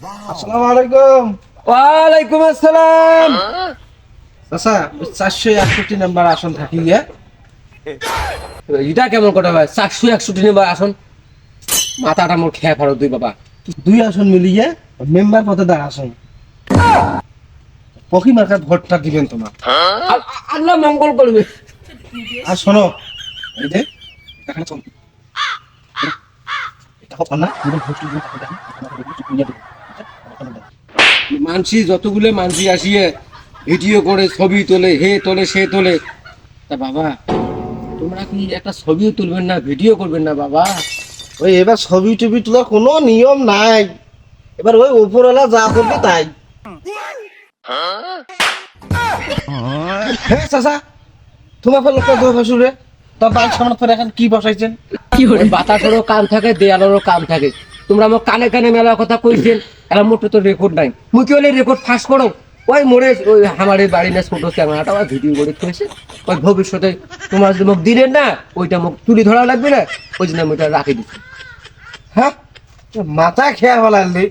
আসসালামু আলাইকুম। ওয়ালাইকুম আসসালাম। আচ্ছা 461 নাম্বার আসন থাকি গিয়া এটা কেমন কথা ভাই? 461 নাম্বার আসন, মাথাটা মোর খেয়ে ফাড়ো তুই বাবা। দুই আসন মিলিয়ে মেম্বার পদে দাঁড় আসন পকি মার্কাত ভোটটা দিবেন তোমার। আল্লাহ মঙ্গল করবে। আর শোনো, এই যে এখানে চল, এটা হবে না, তুমি ভোট দিবেন তাহলে মানসি যতগুলো মানসি আসিয়ে ভিডিও করে ছবি তোলে, হে তোলে সে তোলে, তা বাবা তোমরা কি একটা ছবিও তুলবেন না, ভিডিও করবেন না বাবা? ওই এবার ছবি টবি তোলার কোনো নিয়ম নাই, এবার ওই উপরওয়ালা যা করবে তাই। হ্যাঁ চাচা, তোমার ফের লোকটা দোয়া ফাঁসুরে তোর বাইক সামনে ফের এখন কি বসাইছেন? বাতাসেরও কাম থাকে, দেয়ালেরও কাম থাকে। তোমরা আমার কানে কানে মেলা কথা কইছেন, এর মোটে তো রেকর্ড নাই। মুই কি হলে রেকর্ড ফাঁস করো? ওই মোড়ে ওই আমাদের বাড়ি না ছোট ক্যামেরাটা ওই ভিডিও করে করেছে। ওই ভবিষ্যতে তোমার যদি মুখ দিলেন না, ওইটা মুখ তুলি ধরা লাগবে না, ওই জন্য আমি ওইটা রাখি দিচ্ছি। হ্যাঁ মাথা খেয়া ফেলালি।